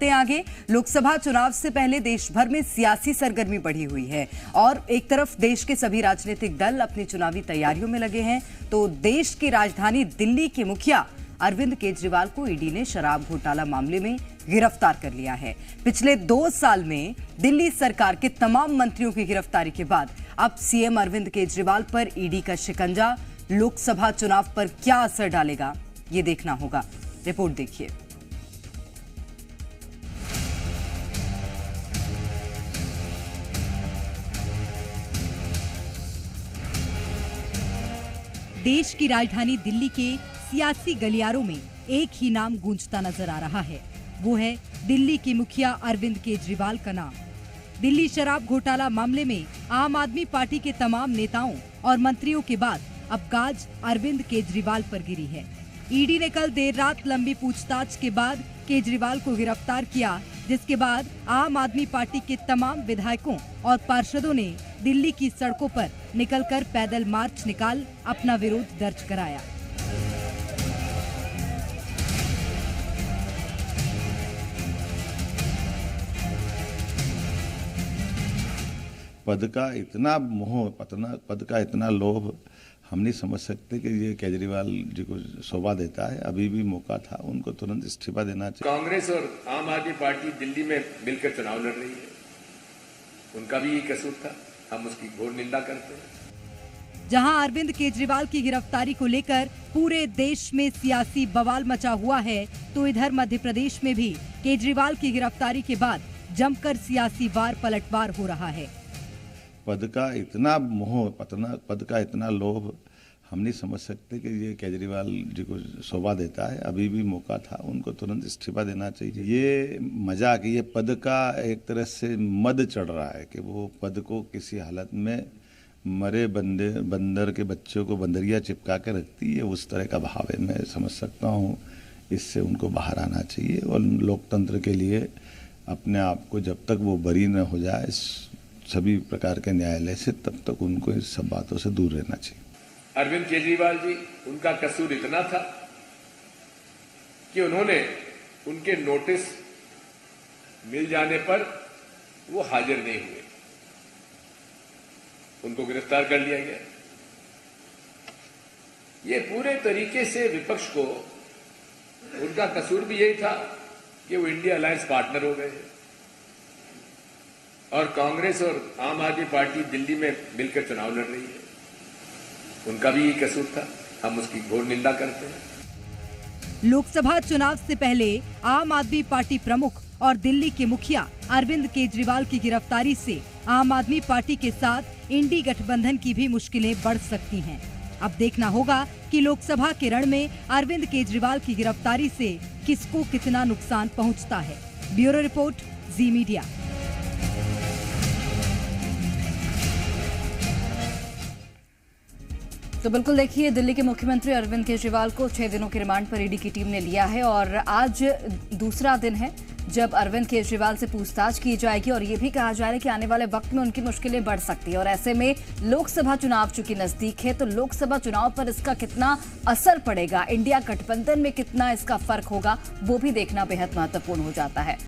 बढ़ते हैं आगे। लोकसभा चुनाव से पहले देश भर में सियासी सरगर्मी बढ़ी हुई है और एक तरफ देश के सभी राजनीतिक दल अपनी चुनावी तैयारियों में लगे हैं, तो देश की राजधानी दिल्ली के मुखिया अरविंद केजरीवाल को ईडी ने शराब घोटाला मामले में गिरफ्तार कर लिया है। पिछले 2 साल में दिल्ली सरकार के तमाम मंत्रियों की गिरफ्तारी के बाद अब सीएम अरविंद केजरीवाल पर ईडी का शिकंजा लोकसभा चुनाव पर क्या असर डालेगा, ये देखना होगा। रिपोर्ट देखिए। देश की राजधानी दिल्ली के सियासी गलियारों में एक ही नाम गूंजता नजर आ रहा है, वो है दिल्ली के मुखिया अरविंद केजरीवाल का नाम। दिल्ली शराब घोटाला मामले में आम आदमी पार्टी के तमाम नेताओं और मंत्रियों के बाद अब गाज अरविंद केजरीवाल पर गिरी है। ईडी ने कल देर रात लंबी पूछताछ के बाद केजरीवाल को गिरफ्तार किया, जिसके बाद आम आदमी पार्टी के तमाम विधायकों और पार्षदों ने दिल्ली की सड़कों पर निकलकर पैदल मार्च निकाल अपना विरोध दर्ज कराया। पद का इतना मोह, पद का इतना लोभ हम नहीं समझ सकते कि ये केजरीवाल जी को शोभा देता है। अभी भी मौका था, उनको तुरंत इस्तीफा देना चाहिए। कांग्रेस और आम आदमी पार्टी दिल्ली में मिलकर चुनाव लड़ रही है, उनका भी कसूर था, हम उसकी घोर निंदा करते हैं। जहां अरविंद केजरीवाल की गिरफ्तारी को लेकर पूरे देश में सियासी बवाल मचा हुआ है, तो इधर मध्य प्रदेश में भी केजरीवाल की गिरफ्तारी के बाद जमकर सियासी वार पलटवार हो रहा है। पद का इतना मोह, पद का इतना लोभ हम नहीं समझ सकते कि ये केजरीवाल जी को शोभा देता है। अभी भी मौका था, उनको तुरंत इस्तीफा देना चाहिए। ये मजाक, ये पद का एक तरह से मद चढ़ रहा है कि वो पद को किसी हालत में मरे बंदर के बच्चों को बंदरिया चिपका के रखती है, उस तरह का भाव है। मैं समझ सकता हूँ, इससे उनको बाहर आना चाहिए और लोकतंत्र के लिए अपने आप को जब तक वो बरी न हो जाए सभी प्रकार के न्यायालय से, तब तक उनको इस सब बातों से दूर रहना चाहिए। अरविंद केजरीवाल जी, उनका कसूर इतना था कि उन्होंने उनके नोटिस मिल जाने पर वो हाजिर नहीं हुए, उनको गिरफ्तार कर लिया गया। ये पूरे तरीके से विपक्ष को, उनका कसूर भी यही था कि वो इंडिया अलायंस पार्टनर हो गए और कांग्रेस और आम आदमी पार्टी दिल्ली में मिलकर चुनाव लड़ रही है, उनका भी यही कसूर था, हम उसकी घोर निंदा करते हैं। लोकसभा चुनाव से पहले आम आदमी पार्टी प्रमुख और दिल्ली के मुखिया अरविंद केजरीवाल की गिरफ्तारी से आम आदमी पार्टी के साथ इंडी गठबंधन की भी मुश्किलें बढ़ सकती हैं। अब देखना होगा कि लोकसभा के रण में अरविंद केजरीवाल की गिरफ्तारी से किसको कितना नुकसान पहुंचता है। ब्यूरो रिपोर्ट, जी मीडिया। तो बिल्कुल देखिए, दिल्ली के मुख्यमंत्री अरविंद केजरीवाल को 6 दिनों के रिमांड पर ईडी की टीम ने लिया है और आज दूसरा दिन है जब अरविंद केजरीवाल से पूछताछ की जाएगी और ये भी कहा जा रहा है कि आने वाले वक्त में उनकी मुश्किलें बढ़ सकती है। और ऐसे में लोकसभा चुनाव चूंकि नजदीक है, तो लोकसभा चुनाव पर इसका कितना असर पड़ेगा, इंडिया गठबंधन में कितना इसका फर्क होगा, वो भी देखना बेहद महत्वपूर्ण हो जाता है।